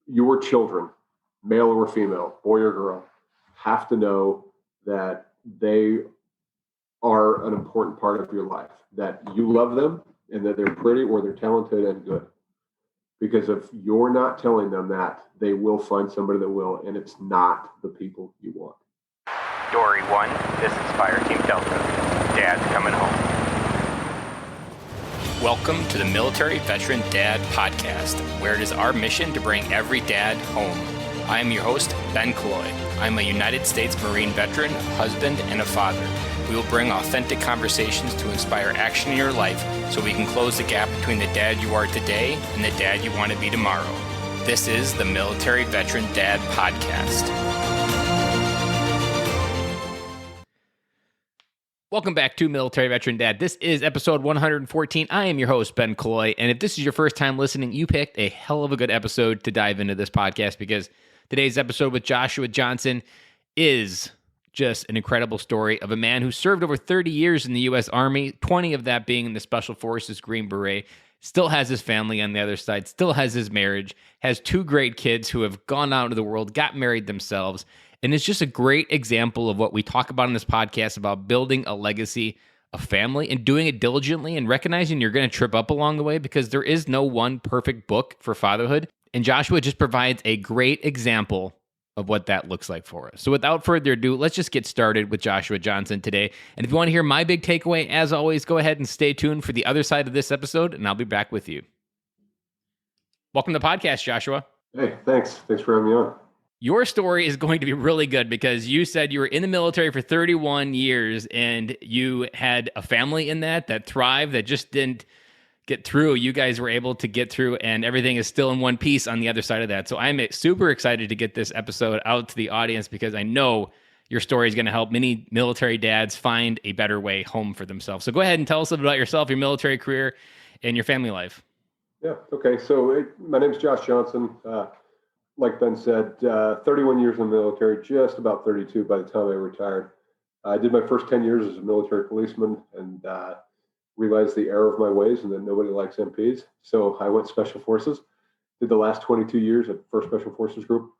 your children, male or female, boy or girl, have to know that they are an important part of your life, that you love them and that they're pretty or they're talented and good. Because if you're not telling them that, they will find somebody that will, and it's not the people you want. Dory 1, this is Fire Team Delta. Dad's coming home. Welcome to the Military Veteran Dad Podcast, where it is our mission to bring every dad home. I am your host, Ben Cloy. I'm a United States Marine veteran, husband, and a father. We will bring authentic conversations to inspire action in your life so we can close the gap between the dad you are today and the dad you want to be tomorrow. This is the Military Veteran Dad Podcast. Welcome back to Military Veteran Dad. This is episode 114. I am your host, Ben Cloy, and if this is your first time listening, you picked a hell of a good episode to dive into this podcast because today's episode with Joshua Johnson is just an incredible story of a man who served over 30 years in the U.S. Army, 20 of that being in the Special Forces Green Beret, still has his family on the other side, still has his marriage, has two great kids who have gone out into the world, got married themselves, and it's just a great example of what we talk about in this podcast about building a legacy of family and doing it diligently and recognizing you're going to trip up along the way because there is no one perfect book for fatherhood. And Joshua just provides a great example of what that looks like for us. So without further ado, let's just get started with Joshua Johnson today. And if you want to hear my big takeaway, as always, go ahead and stay tuned for the other side of this episode, and I'll be back with you. Welcome to the podcast, Joshua. Hey, thanks. Thanks for having me on. Your story is going to be really good because you said you were in the military for 31 years and you had a family in that thrived, that just didn't get through. You guys were able to get through and everything is still in one piece on the other side of that. So I'm super excited to get this episode out to the audience because I know your story is going to help many military dads find a better way home for themselves. So go ahead and tell us a little bit about yourself, your military career, and your family life. Yeah. Okay. So my name is Josh Johnson. Like Ben said, 31 years in the military, just about 32 by the time I retired. I did my first 10 years as a military policeman and realized the error of my ways and that nobody likes MPs. So I went Special Forces, did the last 22 years at 1st Special Forces Group.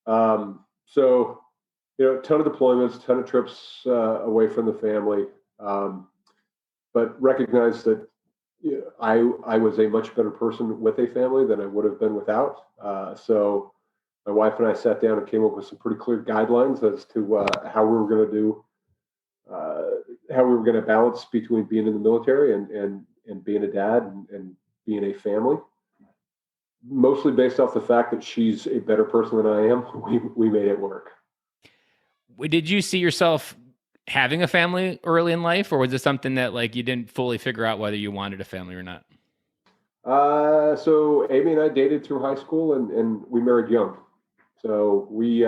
A ton of deployments, ton of trips away from the family, but recognized that I was a much better person with a family than I would have been without. So my wife and I sat down and came up with some pretty clear guidelines as to how we were going to do how we were going to balance between being in the military and being a dad and being a family, mostly based off the fact that she's a better person than I am. We made it work. Did you see yourself having a family early in life, or was it something that like you didn't fully figure out whether you wanted a family or not? So Amy and I dated through high school and we married young. So we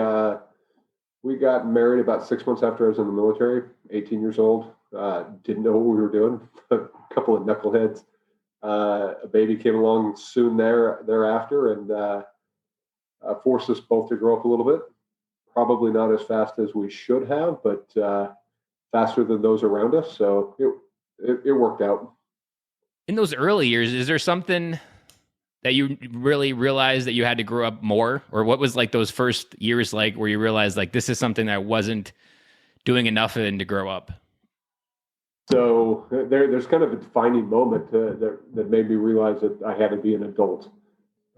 got married about 6 months after I was in the military, 18 years old. Didn't know what we were doing. A couple of knuckleheads. A baby came along soon thereafter and forced us both to grow up a little bit. Probably not as fast as we should have, but faster than those around us. So it worked out. In those early years, is there something that you really realized that you had to grow up more? Or what was like those first years like where you realized like this is something that I wasn't doing enough in to grow up? So there's kind of a defining moment that made me realize that I had to be an adult.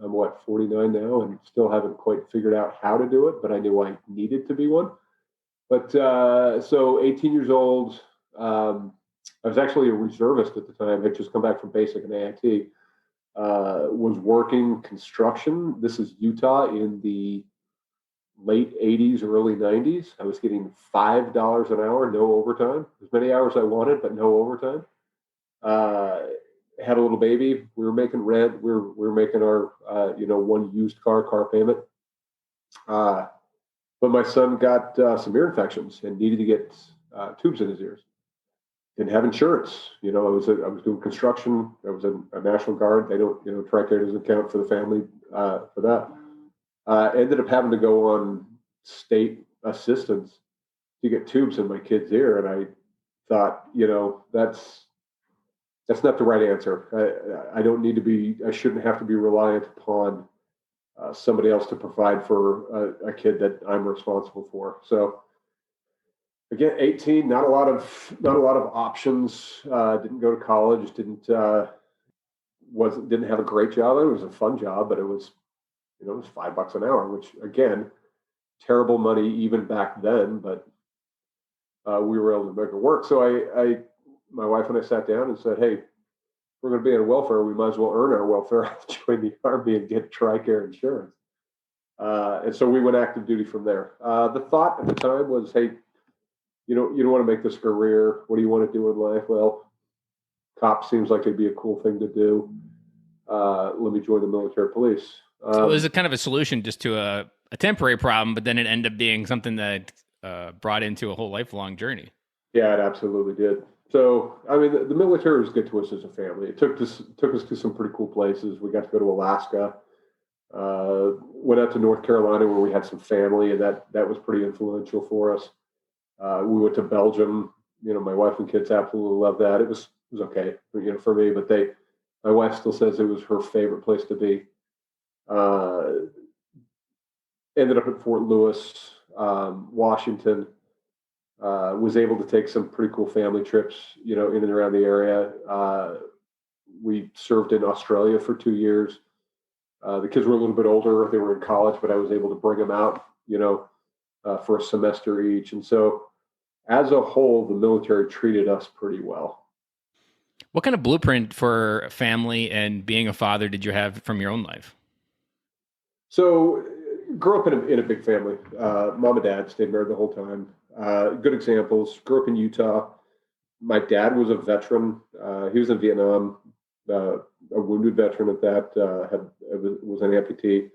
I'm 49 now and still haven't quite figured out how to do it, but I knew I needed to be one. But so 18 years old, I was actually a reservist at the time. I'd just come back from basic and AIT. Was working construction. This is Utah in the late 80s, early 90s. I was getting $5 an hour, no overtime. As many hours I wanted, but no overtime. Had a little baby. We were making rent. We were making our one used car payment. But my son got some ear infections and needed to get tubes in his ears. Didn't have insurance. I was doing construction. I was a National Guard. They don't, TRICARE doesn't count for the family for that. Ended up having to go on state assistance to get tubes in my kid's ear, and I thought, that's not the right answer. I don't need to be. I shouldn't have to be reliant upon somebody else to provide for a kid that I'm responsible for. So again, 18, not a lot of options. Didn't go to college. Didn't have a great job. It was a fun job, but it was $5 an hour, which again, terrible money even back then. But we were able to make it work. So my wife and I sat down and said, "Hey, we're going to be on welfare. We might as well earn our welfare, join the Army, and get TRICARE insurance." And so we went active duty from there. The thought at the time was, "Hey, you don't want to make this a career. What do you want to do in life?" Well, cop seems like it'd be a cool thing to do. Let me join the military police. So it was a kind of a solution just to a temporary problem, but then it ended up being something that brought into a whole lifelong journey. Yeah, it absolutely did. So, I mean, the military was good to us as a family. It took us to some pretty cool places. We got to go to Alaska, went out to North Carolina where we had some family, and that was pretty influential for us. We went to Belgium. My wife and kids absolutely loved that. It was okay, for me, but my wife still says it was her favorite place to be. Ended up at Fort Lewis, Washington. Was able to take some pretty cool family trips, in and around the area. We served in Australia for 2 years. The kids were a little bit older; they were in college, but I was able to bring them out, for a semester each. And so, as a whole, the military treated us pretty well. What kind of blueprint for family and being a father did you have from your own life? So, grew up in a big family. Mom and dad stayed married the whole time. Good examples. Grew up in Utah. My dad was a veteran. He was in Vietnam, a wounded veteran at that. Was an amputee,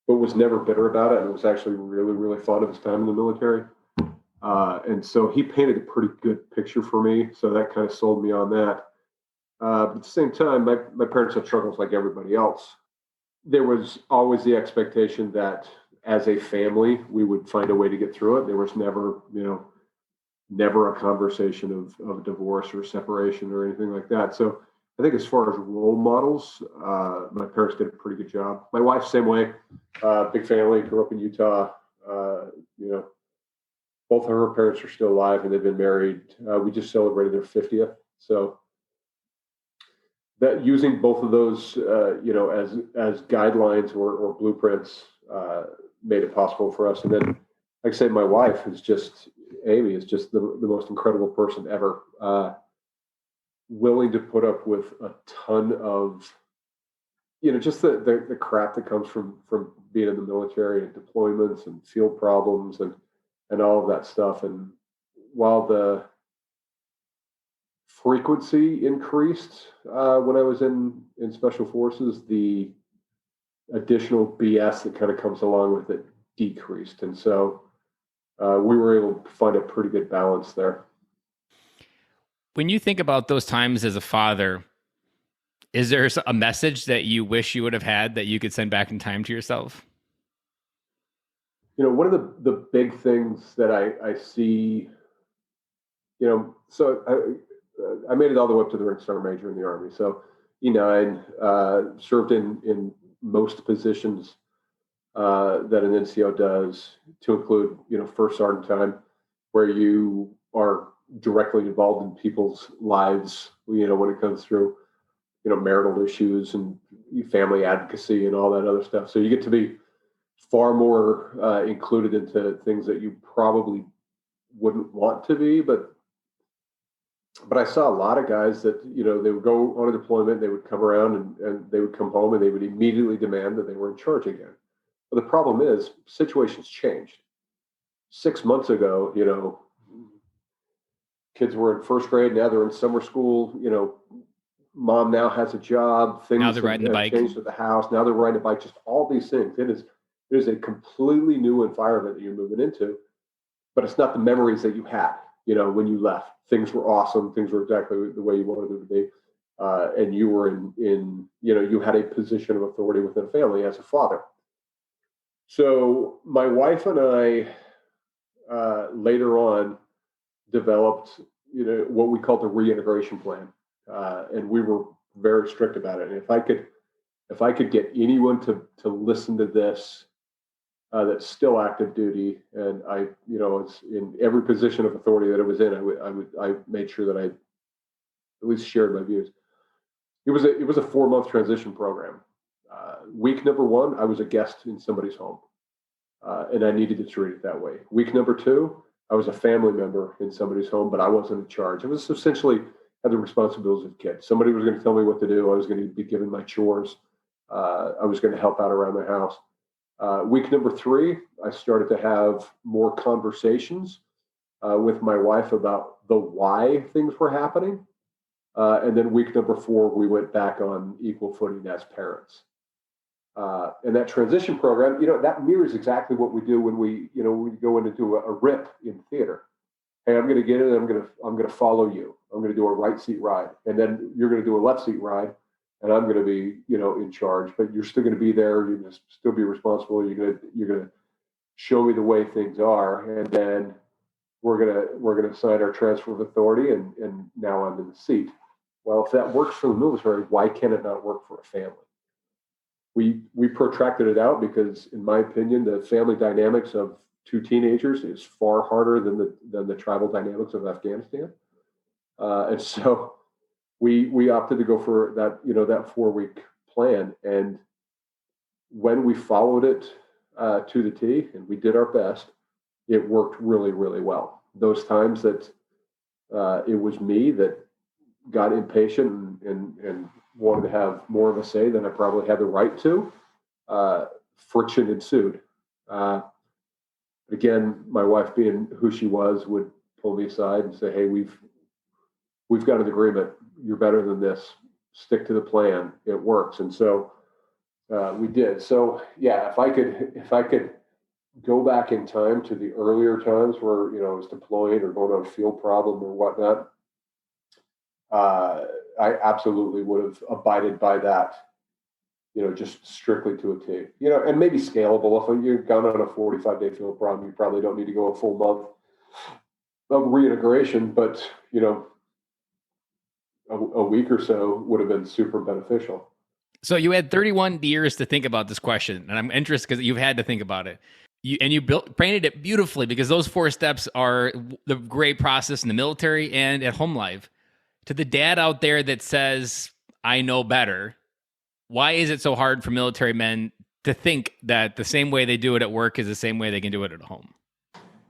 but was never bitter about it, and was actually really, really fond of his time in the military. And so he painted a pretty good picture for me. So that kind of sold me on that. But at the same time, my parents had struggles like everybody else. There was always the expectation that as a family, we would find a way to get through it. There was never a conversation of divorce or separation or anything like that. So I think as far as role models, my parents did a pretty good job. My wife, same way, big family, grew up in Utah. Both of her parents are still alive and they've been married. We just celebrated their 50th. So that using both of those, as guidelines or blueprints, made it possible for us. And then, like I say, my wife Amy is just the most incredible person ever. Willing to put up with a ton of, just the crap that comes from being in the military and deployments and field problems and all of that stuff. And while the frequency increased when I was in special forces, the additional BS that kind of comes along with it decreased. And so we were able to find a pretty good balance there. When you think about those times as a father, is there a message that you wish you would have had that you could send back in time to yourself? One of the big things that I see, so I made it all the way up to the rank sergeant major in the Army. So E9, served in most positions that an NCO does, to include, first sergeant time, where you are directly involved in people's lives, when it comes through, marital issues and family advocacy and all that other stuff. So you get to be far more included into things that you probably wouldn't want to be. But I saw a lot of guys that, they would go on a deployment, they would come around and they would come home and they would immediately demand that they were in charge again. But the problem is situations changed. 6 months ago, kids were in first grade. Now they're in summer school. Mom now has a job. Things now they're riding the bike. Changed at the house. Now they're riding a bike. Just all these things. It is a completely new environment that you're moving into. But it's not the memories that you had, when you left. Things were awesome. Things were exactly the way you wanted them to be. And you were in you had a position of authority within a family as a father. So my wife and I later on developed, what we called the Reintegration Plan, and we were very strict about it. And if I could if I could get anyone to listen to this, that's still active duty, and it's in every position of authority that it was in, I made sure that I at least shared my views. It was a 4-month transition program. Week number 1, I was a guest in somebody's home, and I needed to treat it that way. Week number 2, I was a family member in somebody's home, but I wasn't in charge. I was essentially had the responsibilities of kids. Somebody was going to tell me what to do. I was going to be given my chores. I was going to help out around the house. Week number 3, I started to have more conversations with my wife about the why things were happening. And then week number 4, we went back on equal footing as parents. And that transition program, that mirrors exactly what we do when we go in and do a rip in theater. Hey, I'm going to get in. I'm going to follow you. I'm going to do a right seat ride, and then you're going to do a left seat ride, and I'm going to be in charge. But you're still going to be there. You're going to still be responsible. You're going to show me the way things are, and then we're going to sign our transfer of authority, and now I'm in the seat. Well, if that works for the military, why can it not work for a family? We protracted it out because, in my opinion, the family dynamics of 2 teenagers is far harder than the tribal dynamics of Afghanistan, and so we opted to go for that that 4-week plan. And when we followed it to the T, and we did our best, it worked really, really well. Those times that it was me that got impatient and wanted to have more of a say than I probably had the right to, friction ensued. Again, my wife, being who she was, would pull me aside and say, "Hey, we've got an agreement. You're better than this. Stick to the plan. It works." And so we did. So yeah, if I could go back in time to the earlier times where I was deployed or going on a field problem or whatnot, I absolutely would have abided by that. Just strictly to a T. And maybe scalable. If you've gone on a 45-day field problem, you probably don't need to go a full month of reintegration, but a week or so would have been super beneficial. So you had 31 years to think about this question, and I'm interested because you've had to think about it. You painted it beautifully, because those 4 steps are the great process in the military and at home life. To the dad out there that says, "I know better," why is it so hard for military men to think that the same way they do it at work is the same way they can do it at home?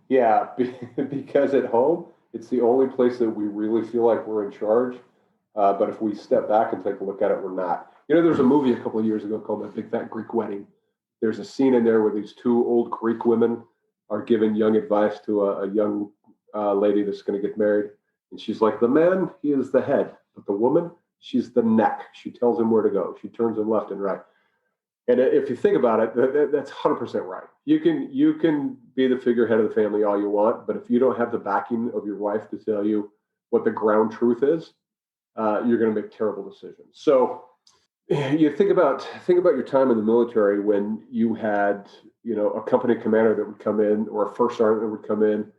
Yeah, because at home, it's the only place that we really feel like we're in charge. But if we step back and take a look at it, we're not. There's a movie a couple of years ago called My Big Fat Greek Wedding. There's a scene in there where these 2 old Greek women are giving young advice to a young lady that's going to get married. And she's like, the man, he is the head, but the woman, she's the neck. She tells him where to go. She turns him left and right. And if you think about it, that's 100% right. You can be the figurehead of the family all you want, but if you don't have the backing of your wife to tell you what the ground truth is, you're going to make terrible decisions. So you think about your time in the military when you had a company commander that would come in, or a first sergeant that would come in,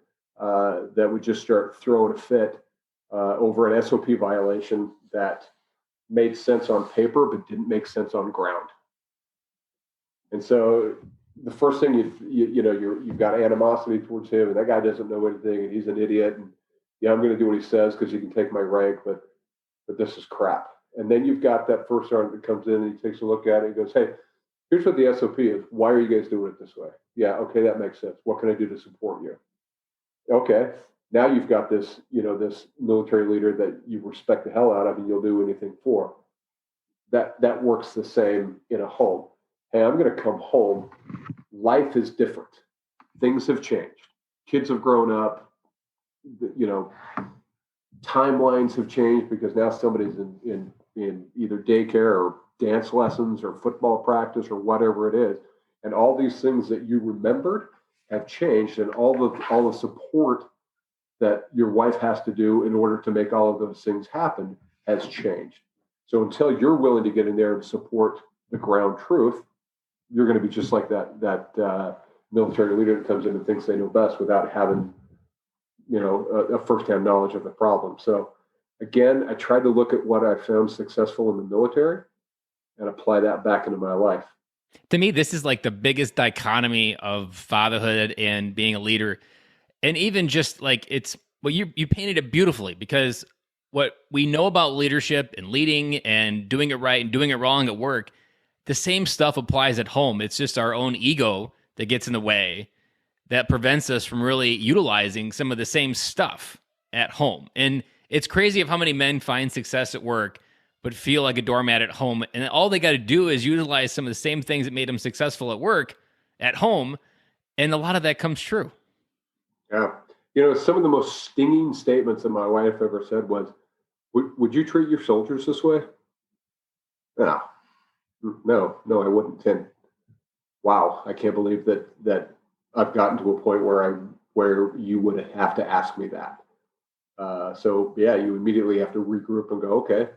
that would just start throwing a fit over an SOP violation that made sense on paper but didn't make sense on ground. And so the first thing you've got animosity towards him, and that guy doesn't know anything, and he's an idiot, and yeah, I'm going to do what he says because he can take my rank, but this is crap. And then you've got that first sergeant that comes in and he takes a look at it and goes, "Hey, here's what the SOP is. Why are you guys doing it this way?" "Yeah, okay, that makes sense. What can I do to support you?" Okay, now you've got this, this military leader that you respect the hell out of and you'll do anything for. That works the same in a home. Hey, I'm going to come home. Life is different. Things have changed. Kids have grown up. Timelines have changed because now somebody's in either daycare or dance lessons or football practice or whatever it is. And all these things that you remembered have changed, and all the support that your wife has to do in order to make all of those things happen has changed. So until you're willing to get in there and support the ground truth, you're going to be just like that military leader that comes in and thinks they know best without having a firsthand knowledge of the problem. So again, I tried to look at what I found successful in the military and apply that back into my life. To me, this is like the biggest dichotomy of fatherhood and being a leader. And even just like you painted it beautifully, because what we know about leadership and leading and doing it right and doing it wrong at work, the same stuff applies at home. It's just our own ego that gets in the way, that prevents us from really utilizing some of the same stuff at home. And it's crazy of how many men find success at work but feel like a doormat at home. And all they got to do is utilize some of the same things that made them successful at work at home. And a lot of that comes true. Yeah. Some of the most stinging statements that my wife ever said was, would you treat your soldiers this way? No, I wouldn't. And wow, I can't believe that I've gotten to a point where you would have to ask me that. So yeah, you immediately have to regroup and go, okay,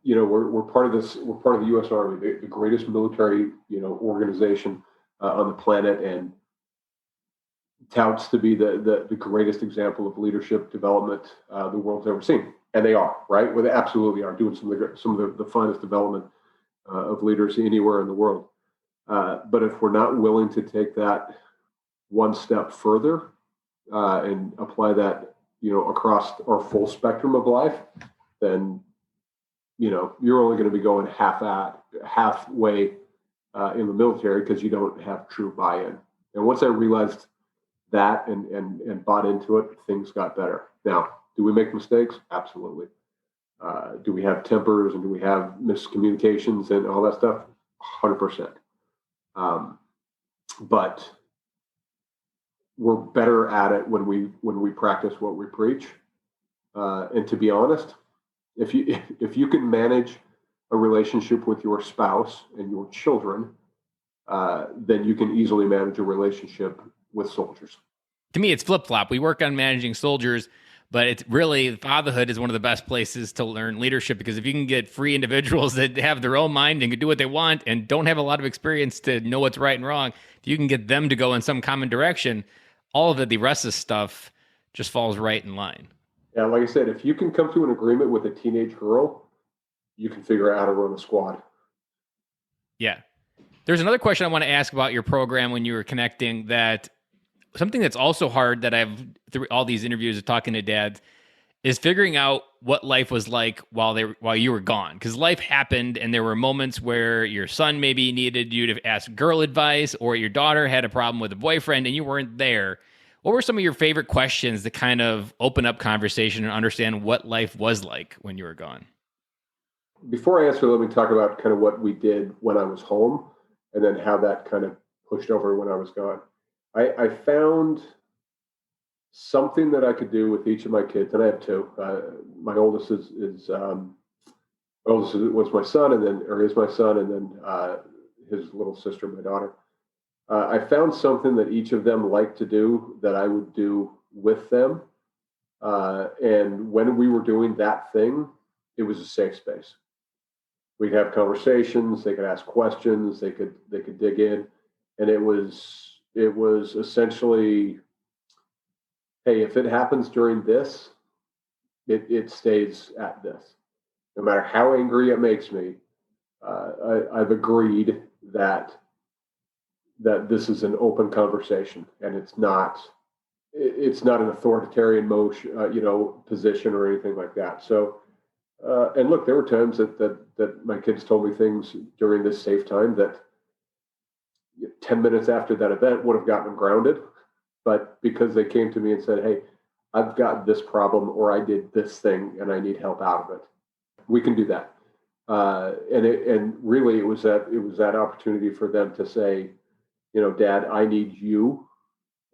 we're part of this. We're part of the U.S. Army, the greatest military, organization on the planet, and touts to be the greatest example of leadership development the world's ever seen, and they are, right? Well, they absolutely are doing some of the finest development of leaders anywhere in the world. But if we're not willing to take that one step further and apply that, across our full spectrum of life, then you're only going to be going halfway in the military, because you don't have true buy-in. And once I realized that and bought into it, things got better. Now, do we make mistakes? Absolutely. Do we have tempers, and do we have miscommunications and all that stuff? 100%. But we're better at it when we practice what we preach. And to be honest, if you can manage a relationship with your spouse and your children, then you can easily manage a relationship with soldiers. To me, it's flip-flop. We work on managing soldiers, but it's really, fatherhood is one of the best places to learn leadership, because if you can get free individuals that have their own mind and can do what they want and don't have a lot of experience to know what's right and wrong, if you can get them to go in some common direction, all of it, the rest of the stuff just falls right in line. Yeah, like I said, if you can come to an agreement with a teenage girl, you can figure out how to run a squad. Yeah. There's another question I want to ask about your program when you were connecting, that something that's also hard that I've, through all these interviews of talking to dads, is figuring out what life was like while you were gone. Because life happened, and there were moments where your son maybe needed you to ask girl advice, or your daughter had a problem with a boyfriend and you weren't there. What were some of your favorite questions that kind of open up conversation and understand what life was like when you were gone? Before I answer, let me talk about kind of what we did when I was home, and then how that kind of pushed over when I was gone. I found something that I could do with each of my kids, and I have two. My oldest was my son, is my son, and then his little sister, my daughter. I found something that each of them liked to do that I would do with them, and when we were doing that thing, it was a safe space. We'd have conversations. They could ask questions. They could dig in, and it was essentially, hey, if it happens during this, it stays at this. No matter how angry it makes me, I've agreed that this is an open conversation, and it's not an authoritarian position or anything like that. So, and look, there were times that my kids told me things during this safe time that 10 minutes after that event would have gotten them grounded. But because they came to me and said, hey, I've got this problem, or I did this thing and I need help out of it, we can do that. And really it was that opportunity for them to say, Dad, I need you,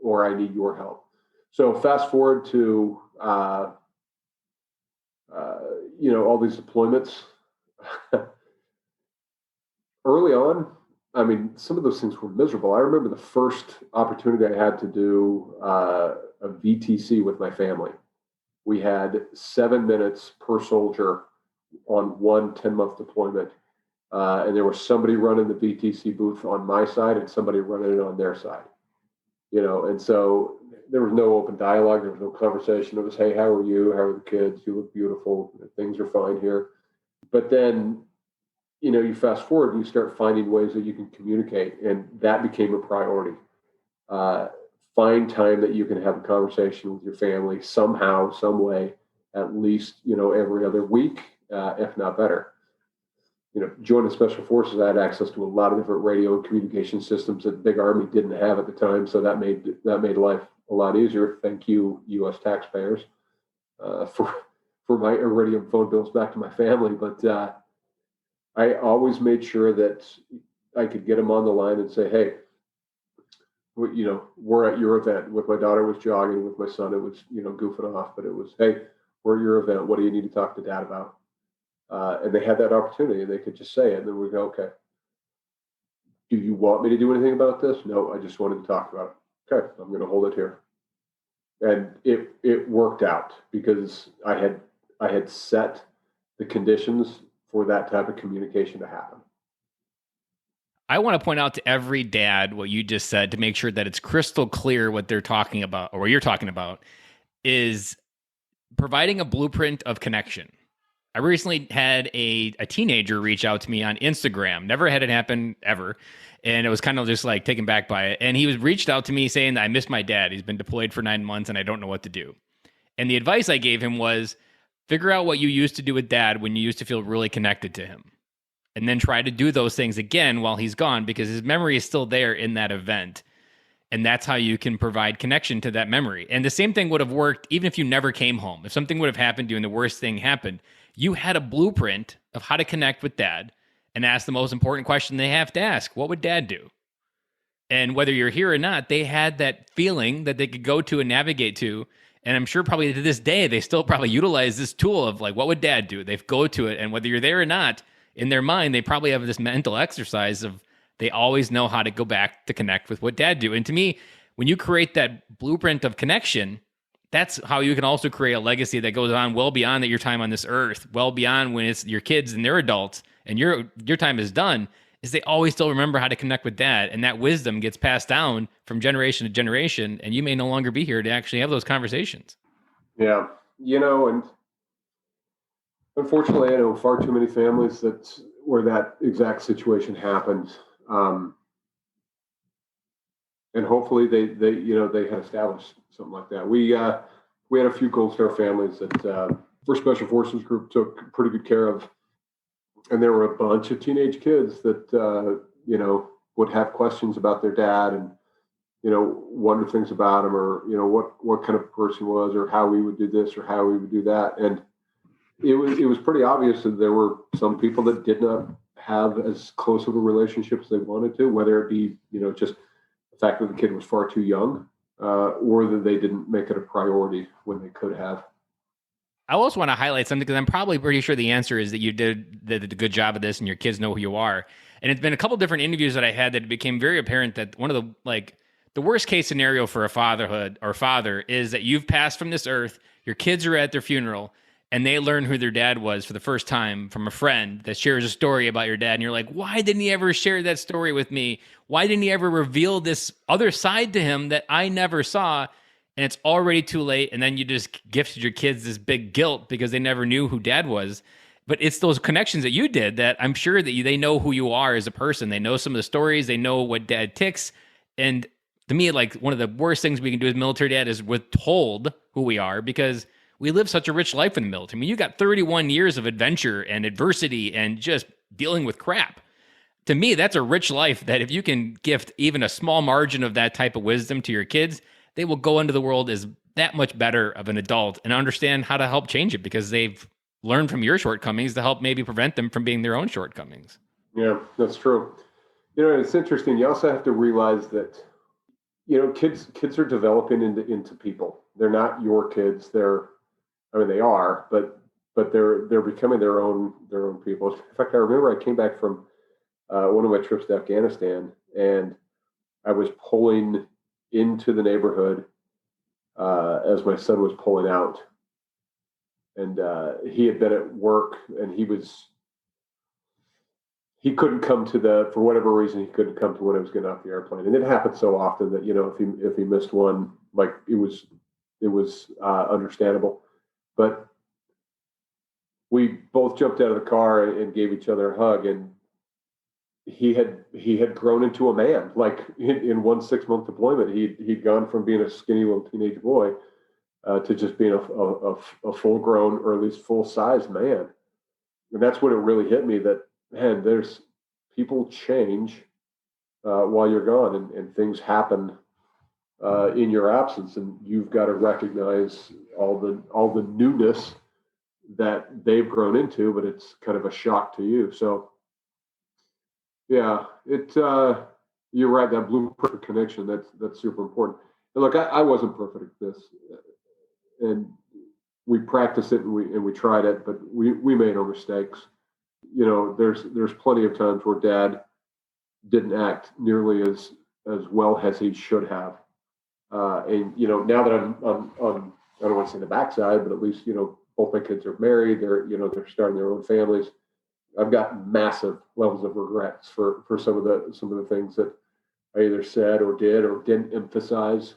or I need your help. So fast forward to, all these deployments. Early on, I mean, some of those things were miserable. I remember the first opportunity I had to do a VTC with my family. We had 7 minutes per soldier on one 10-month deployment. And there was somebody running the VTC booth on my side and somebody running it on their side. And so there was no open dialogue. There was no conversation. It was, hey, how are you? How are the kids? You look beautiful. Things are fine here. But then, you fast forward and you start finding ways that you can communicate, and that became a priority. Uh, find time that you can have a conversation with your family somehow, some way, at least, every other week, if not better. Joining the Special Forces, I had access to a lot of different radio and communication systems that the big Army didn't have at the time. So that made life a lot easier. Thank you, U.S. taxpayers, for my iridium phone bills back to my family. But I always made sure that I could get them on the line and say, hey, we're at your event. With my daughter was jogging, with my son, it was, goofing off, but it was, hey, we're at your event. What do you need to talk to Dad about? And they had that opportunity, and they could just say it, and then we go, okay, do you want me to do anything about this? No, I just wanted to talk about it. Okay, I'm going to hold it here. And it worked out because I had set the conditions for that type of communication to happen. I want to point out to every dad what you just said to make sure that it's crystal clear what they're talking about, or what you're talking about, is providing a blueprint of connection. I recently had a teenager reach out to me on Instagram. Never had it happen ever. And it was kind of just like taken back by it. And he was reached out to me saying that I miss my dad. He's been deployed for 9 months and I don't know what to do. And the advice I gave him was figure out what you used to do with dad when you used to feel really connected to him. And then try to do those things again while he's gone, because his memory is still there in that event. And that's how you can provide connection to that memory. And the same thing would have worked even if you never came home. If something would have happened to you and the worst thing happened, you had a blueprint of how to connect with dad and ask the most important question they have to ask. What would dad do? And whether you're here or not, they had that feeling that they could go to and navigate to. And I'm sure probably to this day, they still probably utilize this tool of like, what would dad do? They go to it. And whether you're there or not, in their mind, they probably have this mental exercise of they always know how to go back to connect with what dad do. And to me, when you create that blueprint of connection, that's how you can also create a legacy that goes on well beyond your time on this earth, well beyond when it's your kids and they're adults and your time is done, is they always still remember how to connect with dad. And that wisdom gets passed down from generation to generation. And you may no longer be here to actually have those conversations. Yeah. And unfortunately, I know far too many families where that exact situation happened. And hopefully they had established something like that. We had a few Gold Star families that First Special Forces Group took pretty good care of, and there were a bunch of teenage kids that would have questions about their dad and wonder things about him, or what kind of person he was, or how we would do this or how we would do that. And it was pretty obvious that there were some people that did not have as close of a relationship as they wanted to, whether it be just the fact that the kid was far too young, or that they didn't make it a priority when they could have. I also want to highlight something because I'm probably pretty sure the answer is that you did a good job of this and your kids know who you are. And it's been a couple different interviews that I had that it became very apparent that one of the worst case scenario for a father is that you've passed from this earth, your kids are at their funeral, and they learn who their dad was for the first time from a friend that shares a story about your dad. And you're like, why didn't he ever share that story with me? Why didn't he ever reveal this other side to him that I never saw? And it's already too late. And then you just gifted your kids this big guilt because they never knew who dad was. But it's those connections that you did that I'm sure that they know who you are as a person. They know some of the stories. They know what dad ticks. And to me, like one of the worst things we can do as military dad is withhold who we are, because we live such a rich life in the military. I mean, you got 31 years of adventure and adversity and just dealing with crap. To me, that's a rich life that if you can gift even a small margin of that type of wisdom to your kids, they will go into the world as that much better of an adult and understand how to help change it because they've learned from your shortcomings to help maybe prevent them from being their own shortcomings. Yeah, that's true. It's interesting. You also have to realize that, kids are developing into people. They're not your kids. They are, but they're becoming their own people. In fact, I remember I came back from one of my trips to Afghanistan, and I was pulling into the neighborhood as my son was pulling out, and he had been at work, and he couldn't come for whatever reason, he couldn't come to when I was getting off the airplane, and it happened so often that if he missed one, like it was understandable. But we both jumped out of the car and gave each other a hug. And he had grown into a man. Like in 1 6-month deployment, he'd gone from being a skinny little teenage boy to just being a full grown, or at least full sized man. And that's when it really hit me that, man, there's people change while you're gone, and things happen in your absence, and you've got to recognize all the newness that they've grown into, but it's kind of a shock to you. So yeah, you're right, that blueprint connection, that's super important. And look, I wasn't perfect at this, and we practiced it and we tried it, but we made our mistakes. There's plenty of times where Dad didn't act nearly as well as he should have. And now that I'm on, I don't want to say the backside, but at least both my kids are married. They're starting their own families. I've got massive levels of regrets for some of the things that I either said or did or didn't emphasize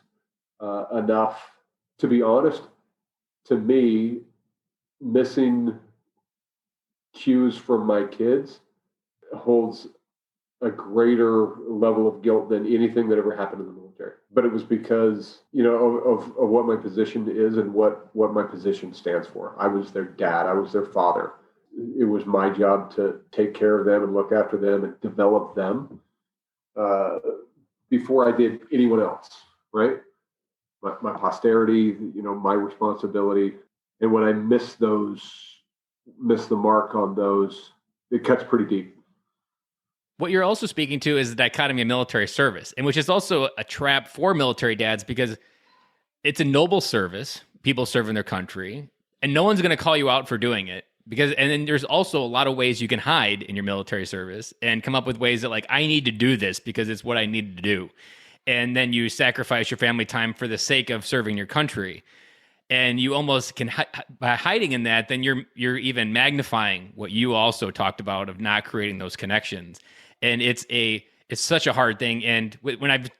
enough. To be honest, to me, missing cues from my kids holds a greater level of guilt than anything that ever happened in the military. But it was because, of what my position is and what my position stands for. I was their dad. I was their father. It was my job to take care of them and look after them and develop them before I did anyone else, right? My posterity, my responsibility. And when I miss the mark on those, it cuts pretty deep. What you're also speaking to is the dichotomy of military service, and which is also a trap for military dads because it's a noble service. People serve in their country, and no one's going to call you out for doing it. And then there's also a lot of ways you can hide in your military service and come up with ways that, like, I need to do this because it's what I need to do. And then you sacrifice your family time for the sake of serving your country. And you almost can, by hiding in that, then you're even magnifying what you also talked about of not creating those connections. And it's such a hard thing. And when I've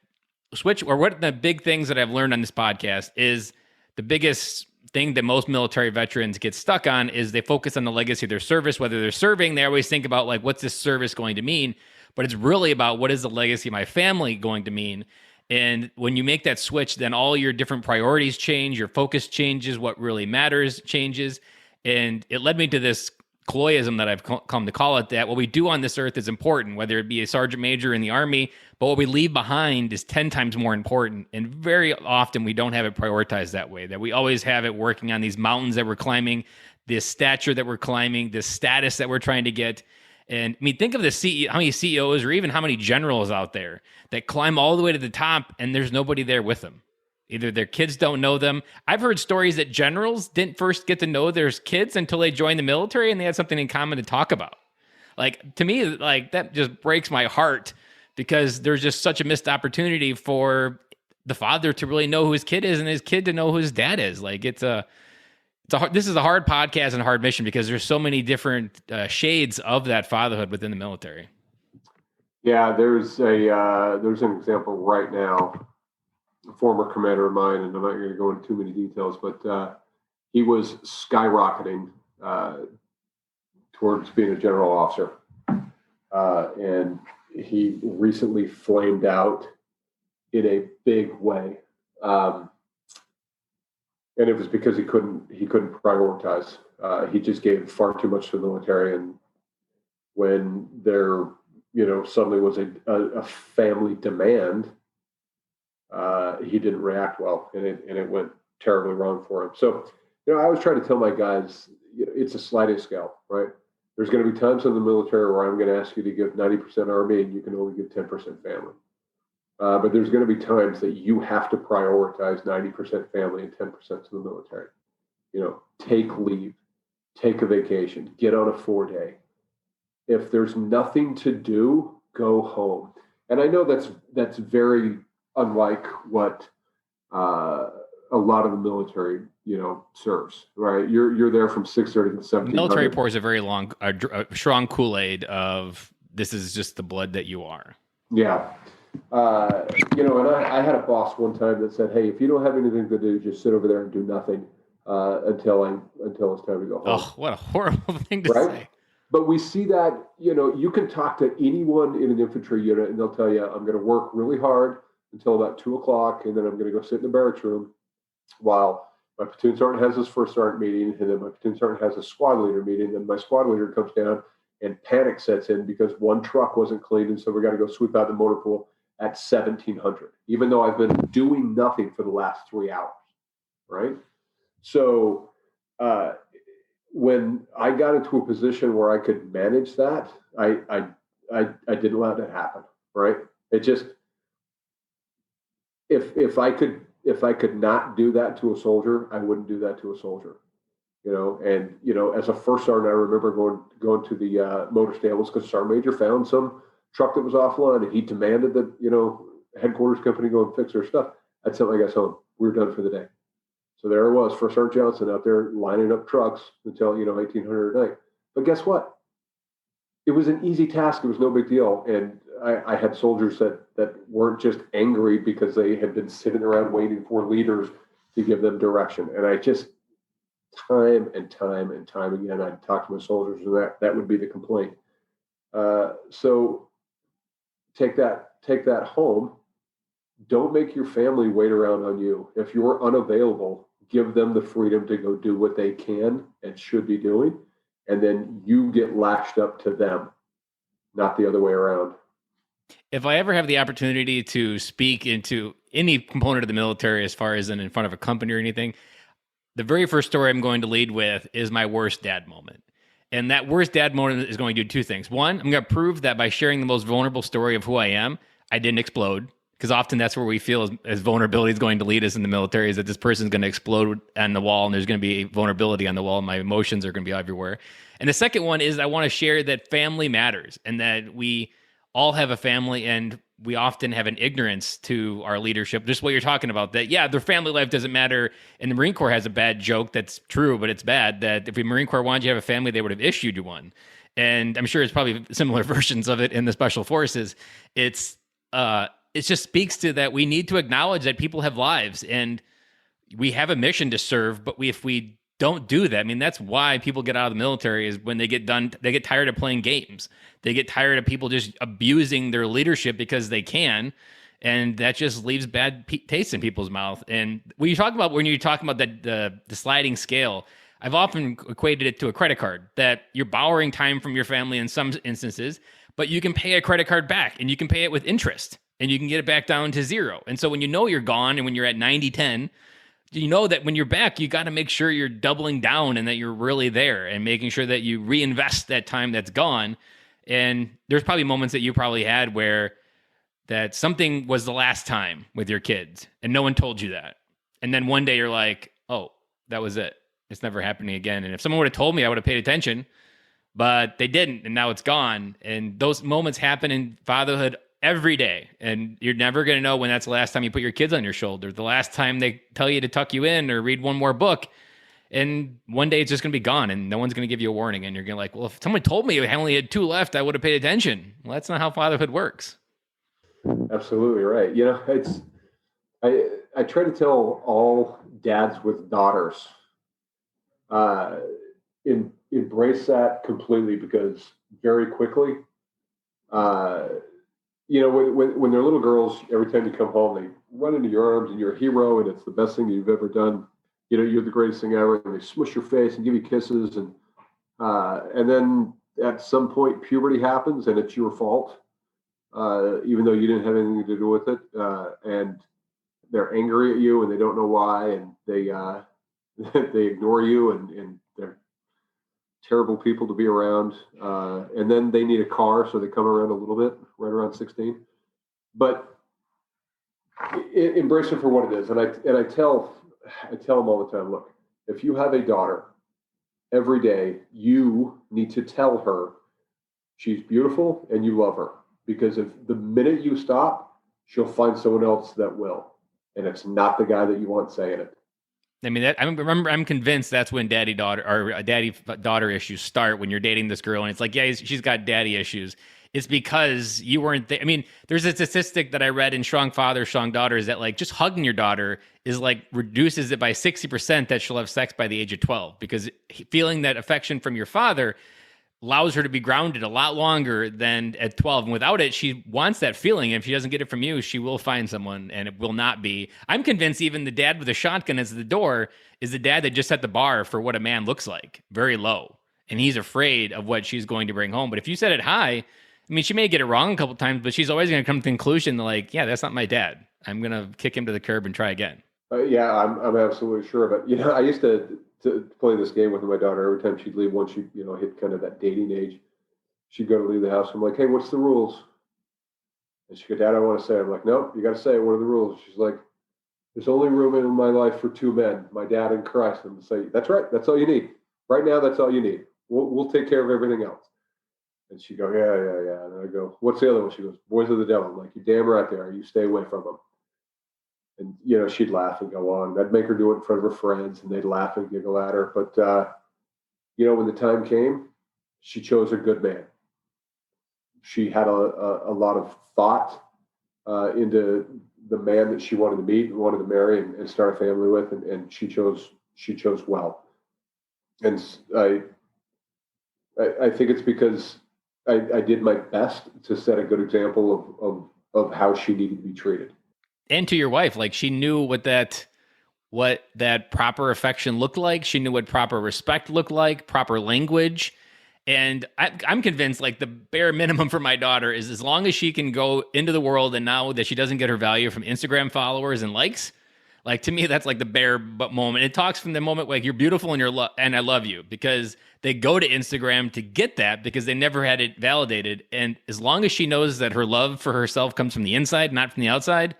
switched, or what the big things that I've learned on this podcast is the biggest thing that most military veterans get stuck on is they focus on the legacy of their service. Whether they're serving, they always think about, like, what's this service going to mean? But it's really about, what is the legacy of my family going to mean? And when you make that switch, then all your different priorities change, your focus changes, what really matters changes. And it led me to this Cloyism that I've come to call it, that what we do on this earth is important, whether it be a sergeant major in the Army, but what we leave behind is 10 times more important. And very often we don't have it prioritized that way, that we always have it working on these mountains that we're climbing, this stature that we're climbing, this status that we're trying to get. And I mean, think of the CEO, how many CEOs or even how many generals out there that climb all the way to the top and there's nobody there with them. Either their kids don't know them. I've heard stories that generals didn't first get to know their kids until they joined the military and they had something in common to talk about. Like, to me, like, that just breaks my heart because there's just such a missed opportunity for the father to really know who his kid is and his kid to know who his dad is. Like, this is a hard podcast and a hard mission because there's so many different shades of that fatherhood within the military. Yeah, there's an example right now. A former commander of mine, and I'm not going to go into too many details, but he was skyrocketing towards being a general officer. And he recently flamed out in a big way. And it was because he couldn't prioritize. He just gave far too much to the military. And when there, suddenly was a family demand, he didn't react well, and it went terribly wrong for him. So, I always try to tell my guys, it's a sliding scale, right? There's going to be times in the military where I'm going to ask you to give 90% Army and you can only give 10% family. But there's going to be times that you have to prioritize 90% family and 10% to the military. Take leave, take a vacation, get on a 4-day. If there's nothing to do, go home. And I know that's very unlike what a lot of the military, serves, right? You're there from 6:30 to 7:00. Military pours a very long, strong Kool-Aid of this is just the blood that you are. Yeah. And I had a boss one time that said, hey, if you don't have anything to do, just sit over there and do nothing. until it's time to go home. Oh, what a horrible thing to Right? say. But we see that, you can talk to anyone in an infantry unit and they'll tell you, I'm going to work really hard until about 2 o'clock, and then I'm going to go sit in the barracks room while my platoon sergeant has his first sergeant meeting, and then my platoon sergeant has a squad leader meeting. Then my squad leader comes down and panic sets in because one truck wasn't cleaned, and so we got to go sweep out the motor pool at 1700, even though I've been doing nothing for the last 3 hours, right? So when I got into a position where I could manage that, I didn't let it happen, right? It just, if I could not do that to a soldier, I wouldn't do that to a soldier. And as a first sergeant, I remember going to the motor stables because Sergeant Major found some truck that was offline, and he demanded that headquarters company go and fix their stuff. I'd send my guys home. We were done for the day. So there it was, First Sergeant Johnson out there lining up trucks until 1800 at night. But guess what? It was an easy task. It was no big deal, and I had soldiers that weren't just angry because they had been sitting around waiting for leaders to give them direction. And I just, time and time and time again, I'd talk to my soldiers, and that would be the complaint. So take that home. Don't make your family wait around on you. If you're unavailable, give them the freedom to go do what they can and should be doing, and then you get lashed up to them, not the other way around. If I ever have the opportunity to speak into any component of the military, as far as in front of a company or anything, the very first story I'm going to lead with is my worst dad moment. And that worst dad moment is going to do two things. One, I'm going to prove that by sharing the most vulnerable story of who I am, I didn't explode. Because often that's where we feel as vulnerability is going to lead us in the military, is that this person's going to explode on the wall and there's going to be vulnerability on the wall and my emotions are going to be everywhere. And the second one is I want to share that family matters and that we all have a family, and we often have an ignorance to our leadership. Just what you're talking about, that, yeah, their family life doesn't matter. And the Marine Corps has a bad joke that's true, but it's bad, that if the Marine Corps wanted you to have a family, they would have issued you one. And I'm sure it's probably similar versions of it in the Special Forces. It just speaks to that we need to acknowledge that people have lives and we have a mission to serve, but if we don't do that, I mean, that's why people get out of the military, is when they get done, they get tired of playing games. They get tired of people just abusing their leadership because they can, and that just leaves bad taste in people's mouth. And when you're talking about the sliding scale, I've often equated it to a credit card, that you're borrowing time from your family in some instances, but you can pay a credit card back and you can pay it with interest and you can get it back down to zero. And so when you're gone and when you're at 90-10, you know that when you're back, you got to make sure you're doubling down and that you're really there and making sure that you reinvest that time that's gone. And there's probably moments that you probably had where that something was the last time with your kids and no one told you that. And then one day you're like, oh, that was it. It's never happening again. And if someone would have told me, I would have paid attention, but they didn't. And now it's gone. And those moments happen in fatherhood every day. And you're never going to know when that's the last time you put your kids on your shoulder, the last time they tell you to tuck you in or read one more book. And one day it's just going to be gone and no one's going to give you a warning. And you're going to like, well, if someone told me I only had 2 left, I would have paid attention. Well, that's not how fatherhood works. Absolutely right. I try to tell all dads with daughters, embrace that completely, because very quickly, when they're little girls, every time you come home, they run into your arms and you're a hero and it's the best thing you've ever done. You're the greatest thing ever. And they smush your face and give you kisses. And then at some point puberty happens and it's your fault, even though you didn't have anything to do with it. And they're angry at you and they don't know why. And they ignore you and they're terrible people to be around. And then they need a car, so they come around a little bit, right around 16. But embrace it for what it is. And I tell them all the time, look, if you have a daughter, every day you need to tell her she's beautiful and you love her. Because if the minute you stop, she'll find someone else that will. And it's not the guy that you want saying it. I mean, I'm convinced that's when daddy-daughter issues start, when you're dating this girl and it's like, yeah, she's got daddy issues. it's because you weren't there. I mean, there's a statistic that I read in Strong Father, Strong Daughters that like just hugging your daughter is like reduces it by 60% that she'll have sex by the age of 12, because feeling that affection from your father allows her to be grounded a lot longer than at 12. And without it, she wants that feeling. And if she doesn't get it from you, she will find someone, and it will not be. I'm convinced even the dad with a shotgun at the door is the dad that just set the bar for what a man looks like, very low. And he's afraid of what she's going to bring home. But if you set it high, I mean, she may get it wrong a couple times, but she's always going to come to the conclusion that, like, yeah, that's not my dad. I'm going to kick him to the curb and try again. Yeah, I'm absolutely sure. But, I used to play this game with my daughter. Every time she'd leave, once she, hit kind of that dating age, she'd go to leave the house. I'm like, hey, what's the rules? And she'd go, Dad, I want to say it. I'm like, nope, you got to say it. What are the rules? She's like, there's only room in my life for two men, my dad and Christ. And I say, that's right. That's all you need. Right now, that's all you need. We'll take care of everything else. And she'd go, yeah. And I go, what's the other one? She goes, boys of the devil. I'm like, you're damn right there. You stay away from them. And, she'd laugh and go on. I'd make her do it in front of her friends, and they'd laugh and giggle at her. But, when the time came, she chose a good man. She had a lot of thought into the man that she wanted to meet and wanted to marry and start a family with, and she chose well. And I think it's because I did my best to set a good example of how she needed to be treated. And to your wife, like, she knew what that proper affection looked like. She knew what proper respect looked like, proper language. And I'm convinced, like, the bare minimum for my daughter is, as long as she can go into the world and now that she doesn't get her value from Instagram followers and likes, like, to me, that's like the bare moment. It talks from the moment, like, you're beautiful and and I love you, because they go to Instagram to get that because they never had it validated. And as long as she knows that her love for herself comes from the inside, not from the outside,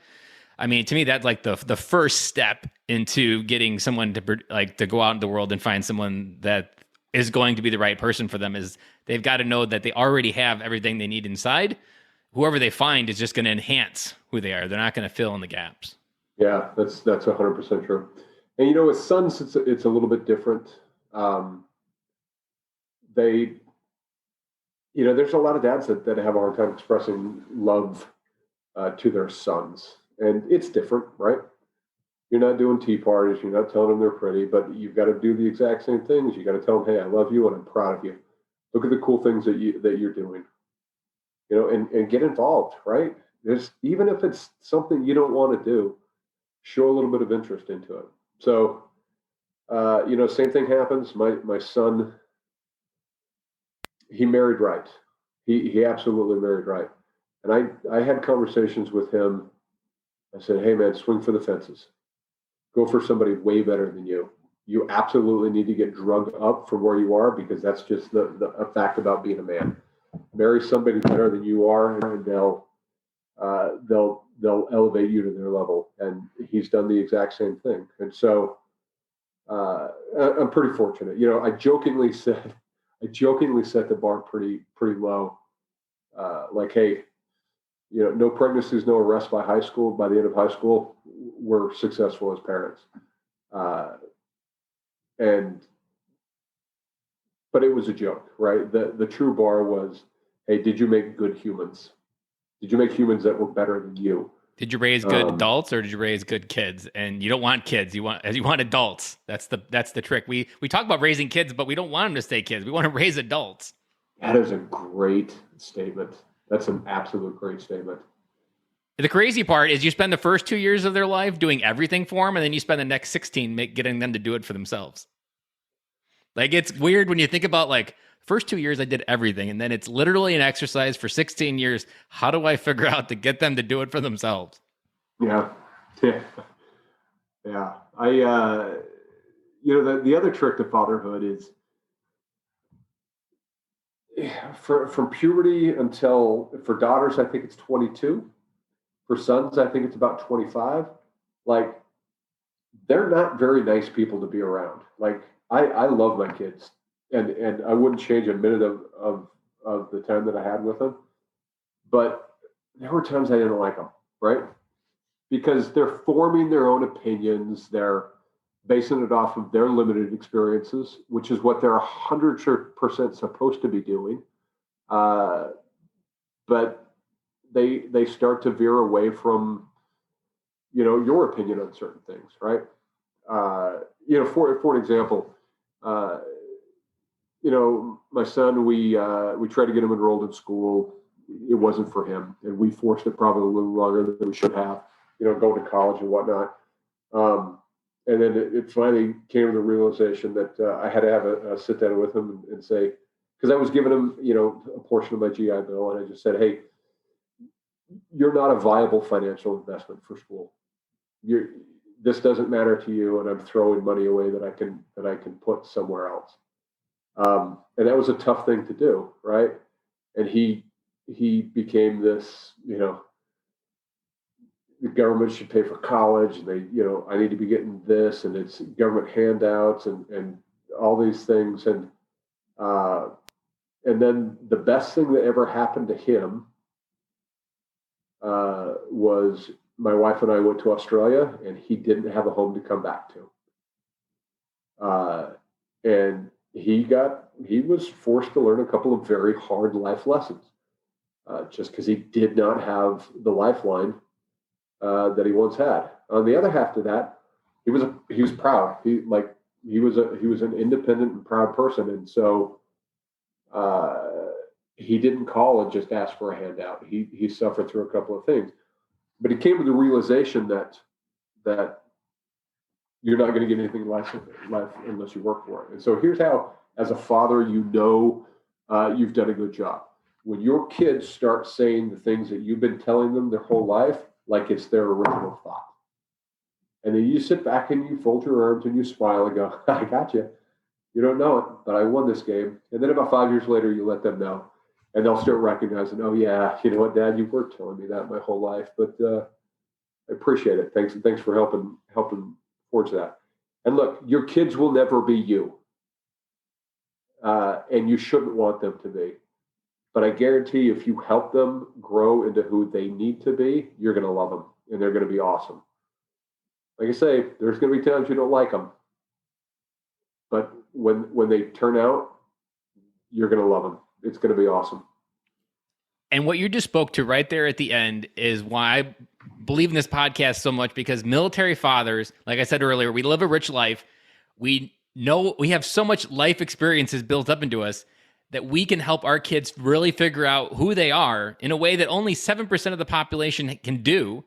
I mean, to me, that's like the first step into getting someone to go out in the world and find someone that is going to be the right person for them. Is they've got to know that they already have everything they need inside. Whoever they find is just going to enhance who they are. They're not going to fill in the gaps. Yeah, that's 100% true. And with sons, it's a little bit different. There's a lot of dads that have a hard time expressing love to their sons. And it's different, right? You're not doing tea parties. You're not telling them they're pretty, but you've got to do the exact same things. You got to tell them, hey, I love you and I'm proud of you. Look at the cool things that you're doing, and get involved, right? Even if it's something you don't want to do, show a little bit of interest into it. So, same thing happens. My son, he married right. He absolutely married right. And I had conversations with him. I said, hey, man, swing for the fences. Go for somebody way better than you. You absolutely need to get drugged up from where you are, because that's just a fact about being a man. Marry somebody better than you are, and they'll elevate you to their level. And he's done the exact same thing. And so I'm pretty fortunate. I jokingly set the bar pretty low. Like, hey, no pregnancies, no arrests by high school. By the end of high school, we're successful as parents. But it was a joke, right? The true bar was, hey, did you make good humans? Did you make humans that were better than you? Did you raise good adults, or did you raise good kids? And you don't want kids. You want adults. That's the trick. We talk about raising kids, but we don't want them to stay kids. We want to raise adults. That is a great statement. That's an absolute great statement. The crazy part is you spend the first 2 years of their life doing everything for them, and then you spend the next 16 getting them to do it for themselves. Like, it's weird when you think about, like, first 2 years I did everything, and then it's literally an exercise for 16 years. How do I figure out to get them to do it for themselves? Yeah. I the other trick to fatherhood is, from puberty until, for daughters, I think it's 22. For sons, I think it's about 25. Like, they're not very nice people to be around. Like, I love my kids, and I wouldn't change a minute of the time that I had with them. But there were times I didn't like them, right? Because they're forming their own opinions. They're basing it off of their limited experiences, which is what they're 100% supposed to be doing. but they start to veer away from, your opinion on certain things, right? For an example, my son, we tried to get him enrolled in school. It wasn't for him, and we forced it probably a little longer than we should have, going to college and whatnot. And then it finally came to the realization that I had to have a sit down with him and say, because I was giving him, a portion of my GI Bill, and I just said, hey, you're not a viable financial investment for school. This doesn't matter to you, and I'm throwing money away that I can put somewhere else. And that was a tough thing to do, right? And he became this, the government should pay for college, and I need to be getting this, and it's government handouts and all these things. And then the best thing that ever happened to him was my wife and I went to Australia, and he didn't have a home to come back to. And he was forced to learn a couple of very hard life lessons, just because he did not have the lifeline that he once had. On the other half to that, he was proud. He was an independent and proud person, and so he didn't call and just ask for a handout. He suffered through a couple of things, but he came to the realization that you're not going to get anything in life unless you work for it. And so here's how, as a father, you've done a good job. When your kids start saying the things that you've been telling them their whole life, like it's their original thought. And then you sit back and you fold your arms and you smile and go, I got you. You don't know it, but I won this game. And then about 5 years later, you let them know. And they'll start recognizing, oh, yeah, you know what, Dad, you were telling me that my whole life. But I appreciate it. Thanks for helping forge that. And look, your kids will never be you. And you shouldn't want them to be. But I guarantee you, if you help them grow into who they need to be, you're going to love them, and they're going to be awesome. Like I say, there's going to be times you don't like them. But when they turn out, you're going to love them. It's going to be awesome. And what you just spoke to right there at the end is why I believe in this podcast so much, because military fathers, like I said earlier, we live a rich life. We know we have so much life experiences built up into us that we can help our kids really figure out who they are in a way that only 7% of the population can do.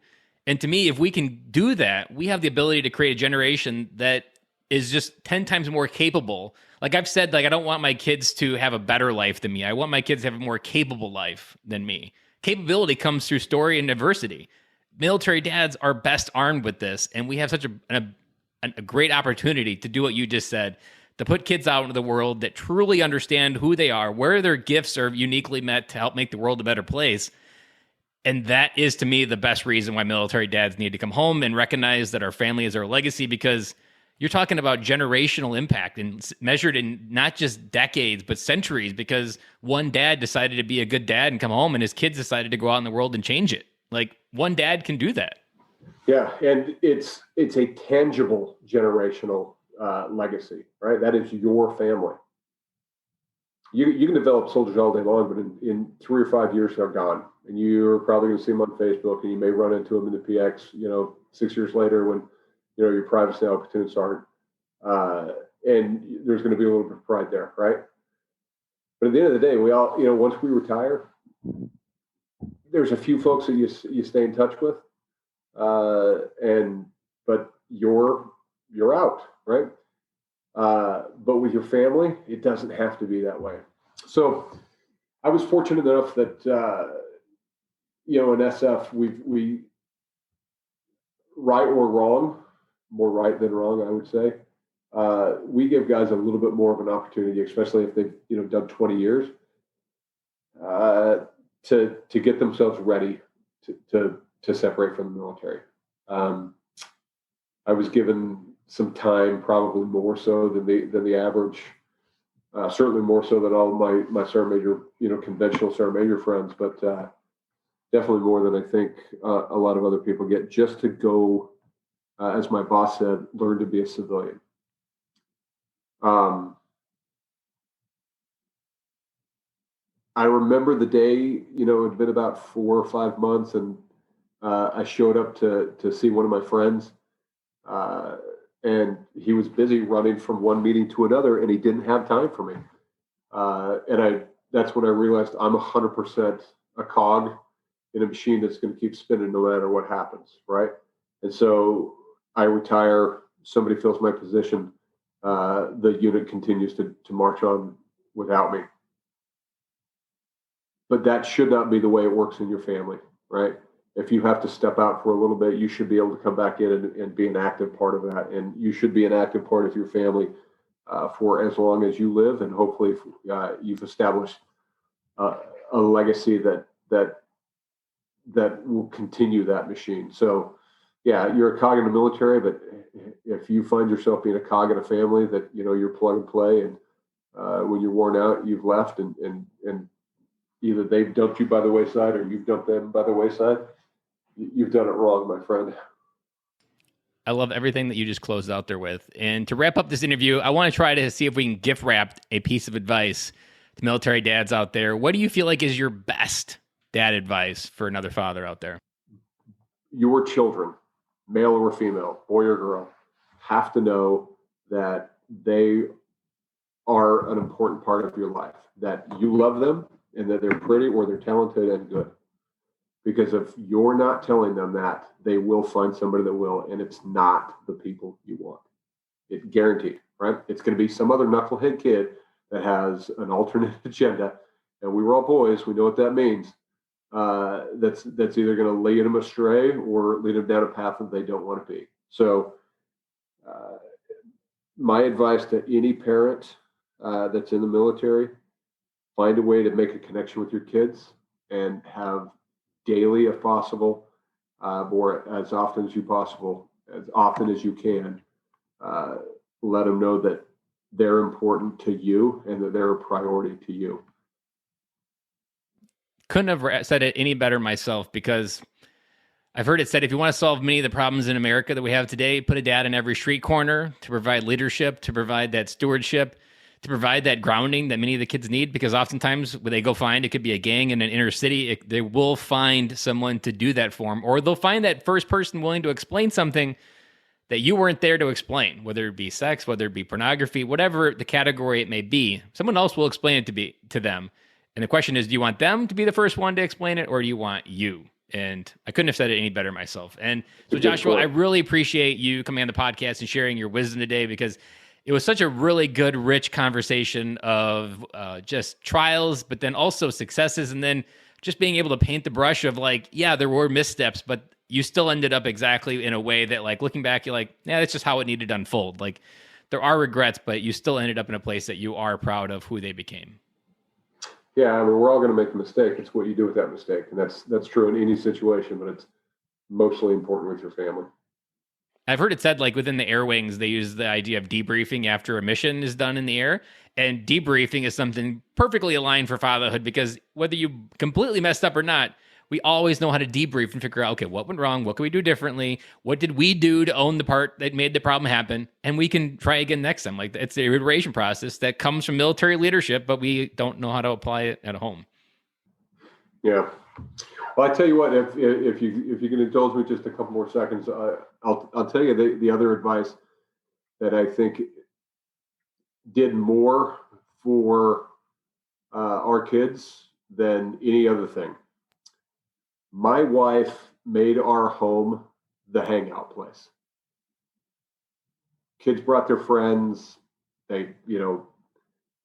And to me, if we can do that, we have the ability to create a generation that is just 10 times more capable. Like I've said, I don't want my kids to have a better life than me. I want my kids to have a more capable life than me. Capability comes through story and adversity. Military dads are best armed with this, and we have such a great opportunity to do what you just said, to put kids out into the world that truly understand who they are, where their gifts are uniquely met to help make the world a better place. And that is, to me, the best reason why military dads need to come home and recognize that our family is our legacy, because you're talking about generational impact and measured in not just decades, but centuries, because one dad decided to be a good dad and come home, and his kids decided to go out in the world and change it. Like, one dad can do that. Yeah, and it's a tangible generational legacy, right? That is your family. You can develop soldiers all day long, but in 3 or 5 years, they're gone. And you're probably going to see them on Facebook, and you may run into them in the PX, 6 years later when, your privacy opportunities aren't. And there's going to be a little bit of pride there, right? But at the end of the day, we all, once we retire, there's a few folks that you stay in touch with. But you're out, right? But with your family, it doesn't have to be that way. So I was fortunate enough that, in SF, we right or wrong, more right than wrong, I would say. We give guys a little bit more of an opportunity, especially if they've, done 20 years, to get themselves ready to separate from the military. I was given some time, probably more so than the average, certainly more so than all my sergeant major, conventional sergeant major friends, but definitely more than I think a lot of other people get, just to go, as my boss said, learn to be a civilian. I remember the day, it had been about 4 or 5 months, and I showed up to see one of my friends, and he was busy running from one meeting to another, and he didn't have time for me. That's when I realized I'm 100% a cog in a machine that's going to keep spinning no matter what happens, right? And so I retire, somebody fills my position, the unit continues to march on without me. But that should not be the way it works in your family, right? If you have to step out for a little bit, you should be able to come back in and be an active part of that. And you should be an active part of your family for as long as you live. And hopefully you've established a legacy that will continue that machine. So yeah, you're a cog in the military, but if you find yourself being a cog in a family that, you're plug and play, and when you're worn out, you've left, and either they've dumped you by the wayside or you've dumped them by the wayside, you've done it wrong, my friend. I love everything that you just closed out there with. And to wrap up this interview, I want to try to see if we can gift wrap a piece of advice to military dads out there. What do you feel like is your best dad advice for another father out there? Your children, male or female, boy or girl, have to know that they are an important part of your life, that you love them, and that they're pretty or they're talented and good. Because if you're not telling them that, they will find somebody that will, and it's not the people you want. It's guaranteed, right? It's going to be some other knucklehead kid that has an alternate agenda, and we were all boys. We know what that means. That's either going to lead them astray or lead them down a path that they don't want to be. So my advice to any parent that's in the military, find a way to make a connection with your kids and have daily, if possible, or as often as you can, let them know that they're important to you and that they're a priority to you. Couldn't have said it any better myself, because I've heard it said, if you want to solve many of the problems in America that we have today, put a dad in every street corner to provide leadership, to provide that stewardship, to provide that grounding that many of the kids need. Because oftentimes when they go find, it could be a gang in an inner city, they will find someone to do that for them, or they'll find that first person willing to explain something that you weren't there to explain, whether it be sex, whether it be pornography, whatever the category it may be. Someone else will explain it to them. And the question is, do you want them to be the first one to explain it, or do you want you? And I couldn't have said it any better myself. And so, Joshua, I really appreciate you coming on the podcast and sharing your wisdom today, because it was such a really good, rich conversation of just trials, but then also successes, and then just being able to paint the brush of like, yeah, there were missteps, but you still ended up exactly in a way that, like, looking back, you're like, yeah, that's just how it needed to unfold. Like, there are regrets, but you still ended up in a place that you are proud of who they became. Yeah, I mean, we're all going to make a mistake. It's what you do with that mistake, and that's true in any situation, but it's mostly important with your family. I've heard it said, like, within the air wings, they use the idea of debriefing after a mission is done in the air. And debriefing is something perfectly aligned for fatherhood, because whether you completely messed up or not, we always know how to debrief and figure out, okay, what went wrong? What can we do differently? What did we do to own the part that made the problem happen? And we can try again next time. Like, it's the iteration process that comes from military leadership, but we don't know how to apply it at home. Yeah. Well, I tell you what, if you can indulge me just a couple more seconds, I'll tell you the other advice that I think did more for our kids than any other thing. My wife made our home the hangout place. Kids brought their friends. They,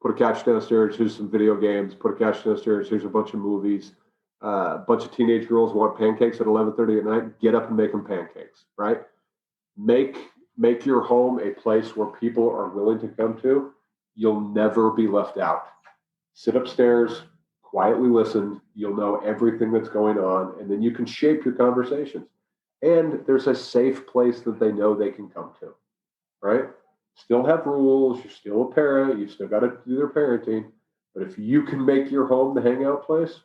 put a couch downstairs. Here's some video games. Put a couch downstairs. Here's a bunch of movies. A bunch of teenage girls want pancakes at 11:30 at night. Get up and make them pancakes, right? Make your home a place where people are willing to come to. You'll never be left out. Sit upstairs, quietly listen. You'll know everything that's going on, and then you can shape your conversations. And there's a safe place that they know they can come to, right? Still have rules. You're still a parent. You still got to do their parenting. But if you can make your home the hangout place,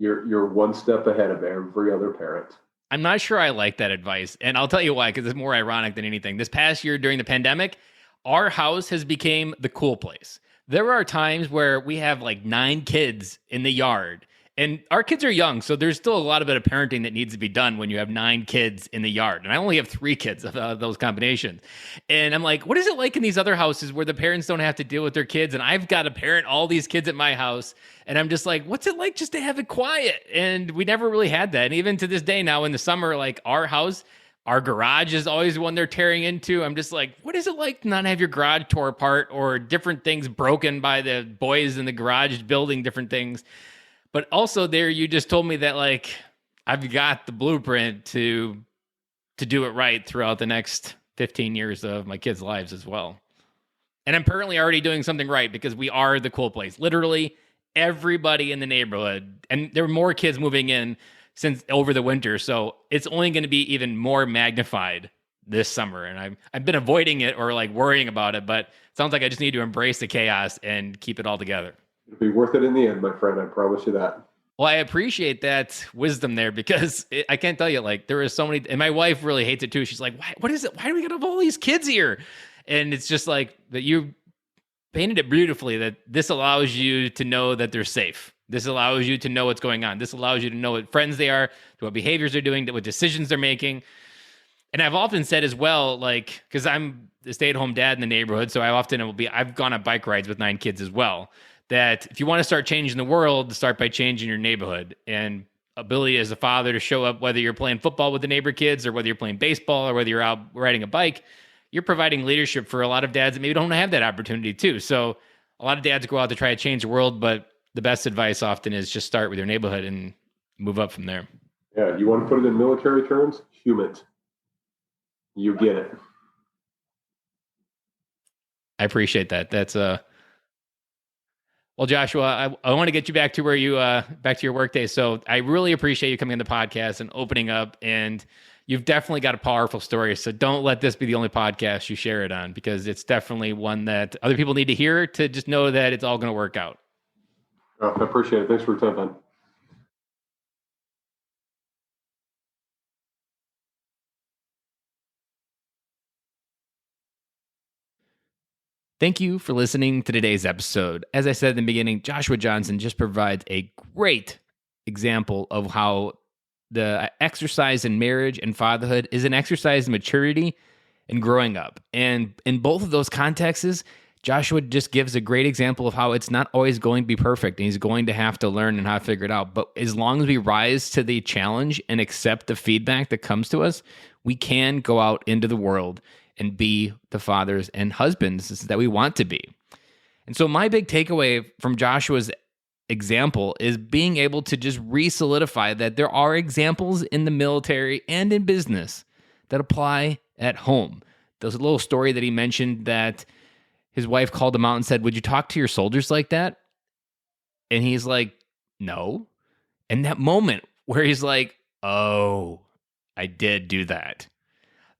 you're one step ahead of every other parent. I'm not sure I like that advice. And I'll tell you why, because it's more ironic than anything. This past year during the pandemic, our house has become the cool place. There are times where we have like 9 kids in the yard, and our kids are young, so there's still a lot of bit of parenting that needs to be done when you have 9 kids in the yard. And I only have 3 kids of those combinations. And I'm like, what is it like in these other houses where the parents don't have to deal with their kids? And I've got to parent all these kids at my house. And I'm just like, what's it like just to have it quiet? And we never really had that. And even to this day now in the summer, like our house, our garage is always one they're tearing into. I'm just like, what is it like to not have your garage tore apart or different things broken by the boys in the garage building different things? But also there, you just told me that like I've got the blueprint to do it right throughout the next 15 years of my kids' lives as well. And I'm apparently already doing something right because we are the cool place. Literally everybody in the neighborhood, and there were more kids moving in since over the winter, so it's only going to be even more magnified this summer. And I've been avoiding it or like worrying about it, but it sounds like I just need to embrace the chaos and keep it all together. It'll be worth it in the end, my friend. I promise you that. Well, I appreciate that wisdom there because I can't tell you, like, there is so many, and my wife really hates it too. She's like, what is it? Why do we got to have all these kids here? And it's just like that you painted it beautifully, that this allows you to know that they're safe. This allows you to know what's going on. This allows you to know what friends they are, to what behaviors they're doing, to what decisions they're making. And I've often said as well, like, because I'm a stay-at-home dad in the neighborhood, so I've gone on bike rides with 9 kids as well, that if you want to start changing the world, start by changing your neighborhood. And ability as a father to show up, whether you're playing football with the neighbor kids or whether you're playing baseball or whether you're out riding a bike, you're providing leadership for a lot of dads that maybe don't have that opportunity too. So a lot of dads go out to try to change the world, but the best advice often is just start with your neighborhood and move up from there. Yeah, you want to put it in military terms? Human. You get it. I appreciate that. That's well, Joshua, I want to get you back to where you back to your workday. So I really appreciate you coming on the podcast and opening up. And you've definitely got a powerful story. So don't let this be the only podcast you share it on, because it's definitely one that other people need to hear to just know that it's all going to work out. Oh, I appreciate it. Thanks for your time, man. Thank you for listening to today's episode. As I said in the beginning, Joshua Johnson just provides a great example of how the exercise in marriage and fatherhood is an exercise in maturity and growing up. And in both of those contexts, Joshua just gives a great example of how it's not always going to be perfect and he's going to have to learn and how to figure it out. But as long as we rise to the challenge and accept the feedback that comes to us, we can go out into the world and be the fathers and husbands that we want to be. And so my big takeaway from Joshua's example is being able to just re-solidify that there are examples in the military and in business that apply at home. There's a little story that he mentioned that his wife called him out and said, "Would you talk to your soldiers like that?" And he's like, "No." And that moment where he's like, "Oh, I did do that."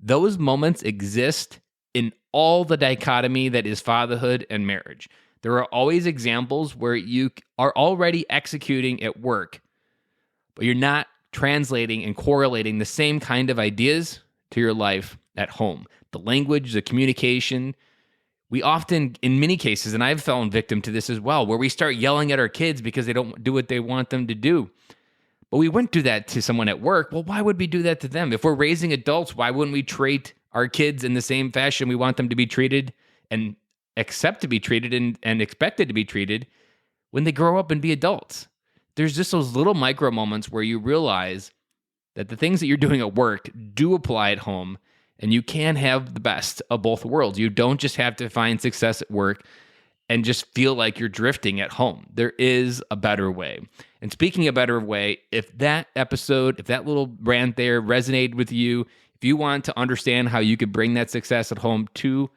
Those moments exist in all the dichotomy that is fatherhood and marriage. There are always examples where you are already executing at work, but you're not translating and correlating the same kind of ideas to your life at home. The language, the communication. We often, in many cases, and I've fallen victim to this as well, where we start yelling at our kids because they don't do what they want them to do. But we wouldn't do that to someone at work. Well, why would we do that to them? If we're raising adults, why wouldn't we treat our kids in the same fashion we want them to be treated and accept to be treated and expected to be treated when they grow up and be adults? There's just those little micro moments where you realize that the things that you're doing at work do apply at home, and you can have the best of both worlds. You don't just have to find success at work and just feel like you're drifting at home. There is a better way. And speaking of better way, if that episode, if that little rant there resonated with you, if you want to understand how you could bring that success at home to,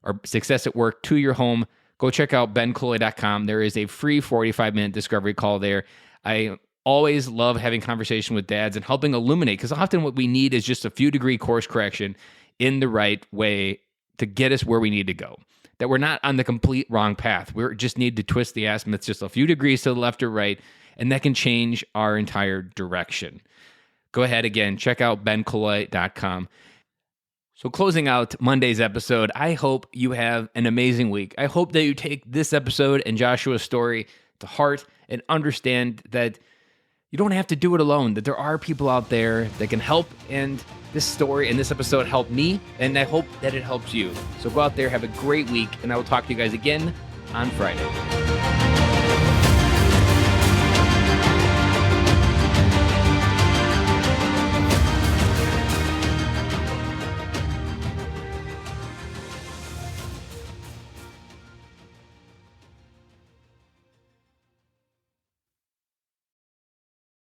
or success at work to your home, go check out bencloy.com. There is a free 45-minute discovery call there. I always love having conversation with dads and helping illuminate, because often what we need is just a few degree course correction in the right way to get us where we need to go. That we're not on the complete wrong path. We just need to twist the azimuth just a few degrees to the left or right, and that can change our entire direction. Go ahead again, check out bencloy.com. So closing out Monday's episode, I hope you have an amazing week. I hope that you take this episode and Joshua's story to heart and understand that you don't have to do it alone, that there are people out there that can help. And this story and this episode helped me, and I hope that it helps you. So go out there, have a great week, and I will talk to you guys again on Friday.